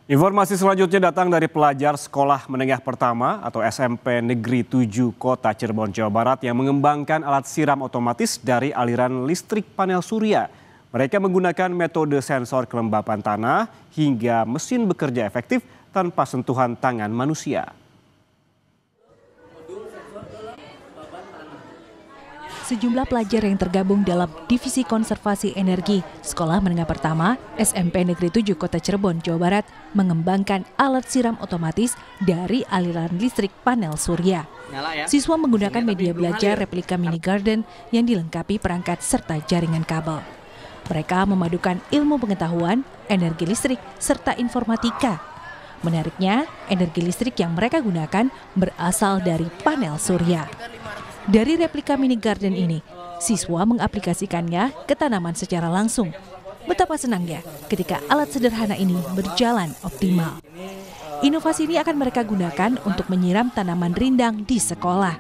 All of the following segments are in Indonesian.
Informasi selanjutnya datang dari pelajar Sekolah Menengah Pertama atau SMP Negeri 7 Kota Cirebon, Jawa Barat yang mengembangkan alat siram otomatis dari aliran listrik panel surya. Mereka menggunakan metode sensor kelembapan tanah hingga mesin bekerja efektif tanpa sentuhan tangan manusia. Sejumlah pelajar yang tergabung dalam Divisi Konservasi Energi Sekolah Menengah Pertama SMP Negeri 7 Kota Cirebon, Jawa Barat mengembangkan alat siram otomatis dari aliran listrik panel surya. Siswa menggunakan media belajar replika mini garden yang dilengkapi perangkat serta jaringan kabel. Mereka memadukan ilmu pengetahuan, energi listrik, serta informatika. Menariknya, energi listrik yang mereka gunakan berasal dari panel surya. Dari replika mini garden ini, siswa mengaplikasikannya ke tanaman secara langsung. Betapa senangnya ketika alat sederhana ini berjalan optimal. Inovasi ini akan mereka gunakan untuk menyiram tanaman rindang di sekolah.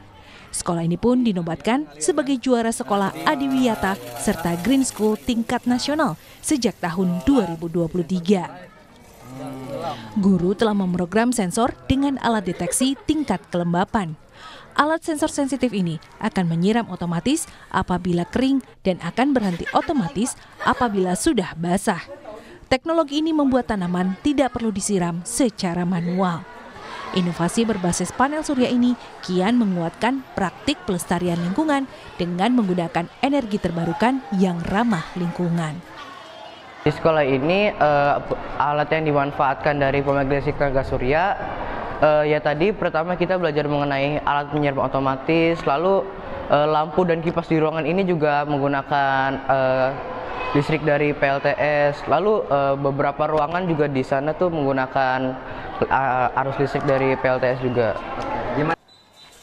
Sekolah ini pun dinobatkan sebagai juara sekolah adiwiyata serta Green School tingkat nasional sejak tahun 2023. Guru telah memprogram sensor dengan alat deteksi tingkat kelembapan. Alat sensor sensitif ini akan menyiram otomatis apabila kering dan akan berhenti otomatis apabila sudah basah. Teknologi ini membuat tanaman tidak perlu disiram secara manual. Inovasi berbasis panel surya ini kian menguatkan praktik pelestarian lingkungan dengan menggunakan energi terbarukan yang ramah lingkungan. Di sekolah ini alat yang dimanfaatkan dari pembangkit listrik tenaga surya ya tadi pertama kita belajar mengenai alat penyiram otomatis, lalu lampu dan kipas di ruangan ini juga menggunakan listrik dari PLTS, lalu beberapa ruangan juga di sana tuh menggunakan arus listrik dari PLTS juga.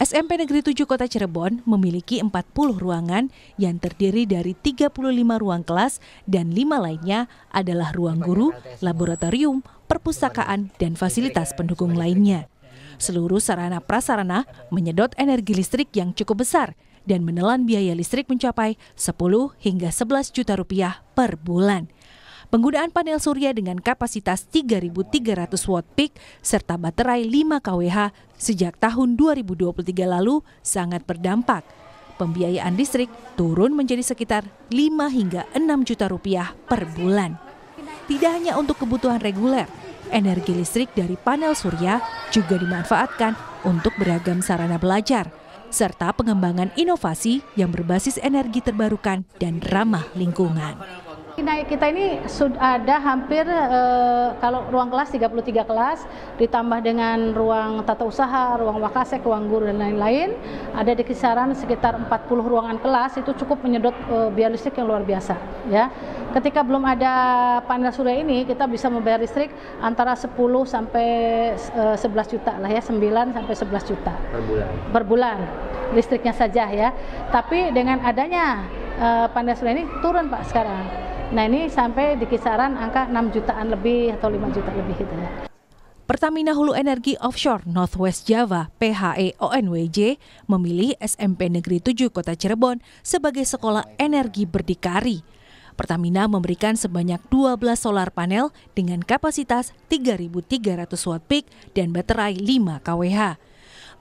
SMP Negeri 7 Kota Cirebon memiliki 40 ruangan yang terdiri dari 35 ruang kelas dan 5 lainnya adalah ruang guru, laboratorium, perpustakaan, dan fasilitas pendukung lainnya. Seluruh sarana prasarana menyedot energi listrik yang cukup besar dan menelan biaya listrik mencapai 10 hingga 11 juta rupiah per bulan. Penggunaan panel surya dengan kapasitas 3.300 watt peak serta baterai 5 kWh sejak tahun 2023 lalu sangat berdampak. Pembiayaan listrik turun menjadi sekitar 5 hingga 6 juta rupiah per bulan. Tidak hanya untuk kebutuhan reguler, energi listrik dari panel surya juga dimanfaatkan untuk beragam sarana belajar, serta pengembangan inovasi yang berbasis energi terbarukan dan ramah lingkungan. Kita ini sudah ada hampir kalau ruang kelas 33 kelas ditambah dengan ruang tata usaha, ruang wakasek, ruang guru dan lain-lain, ada di kisaran sekitar 40 ruangan kelas. Itu cukup menyedot biaya listrik yang luar biasa ya. Ketika belum ada panel surya ini kita bisa membayar listrik antara 10 sampai 11 juta lah ya, 9 sampai 11 juta per bulan listriknya saja ya. Tapi dengan adanya panel surya ini turun Pak sekarang. Nah ini sampai di kisaran angka 6 jutaan lebih atau 5 juta lebih gitu ya. Pertamina Hulu Energi Offshore Northwest Java (PHE ONWJ) memilih SMP Negeri 7 Kota Cirebon sebagai sekolah energi berdikari. Pertamina memberikan sebanyak 12 solar panel dengan kapasitas 3.300 watt peak dan baterai 5 kWh.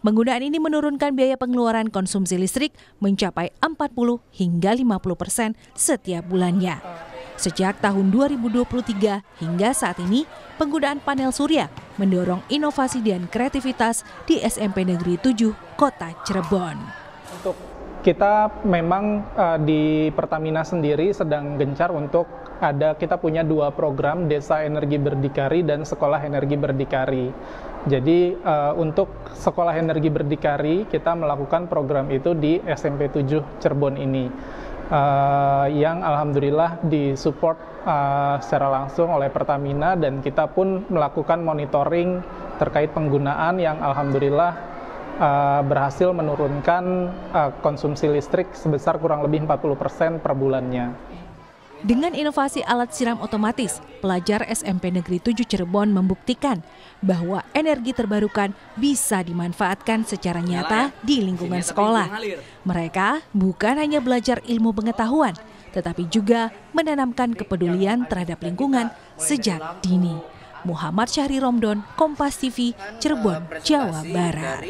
Penggunaan ini menurunkan biaya pengeluaran konsumsi listrik mencapai 40 hingga 50% setiap bulannya. Sejak tahun 2023 hingga saat ini, penggunaan panel surya mendorong inovasi dan kreativitas di SMP Negeri 7 Kota Cirebon. Untuk kita memang di Pertamina sendiri sedang gencar untuk kita punya 2 program, Desa Energi Berdikari dan Sekolah Energi Berdikari. Jadi untuk Sekolah Energi Berdikari kita melakukan program itu di SMP 7 Cirebon ini. Yang alhamdulillah disupport secara langsung oleh Pertamina dan kita pun melakukan monitoring terkait penggunaan yang alhamdulillah berhasil menurunkan konsumsi listrik sebesar kurang lebih 40% per bulannya. Dengan inovasi alat siram otomatis, pelajar SMP Negeri 7 Cirebon membuktikan bahwa energi terbarukan bisa dimanfaatkan secara nyata di lingkungan sekolah. Mereka bukan hanya belajar ilmu pengetahuan, tetapi juga menanamkan kepedulian terhadap lingkungan sejak dini. Muhammad Syahri Romdon, Kompas TV, Cirebon, Jawa Barat.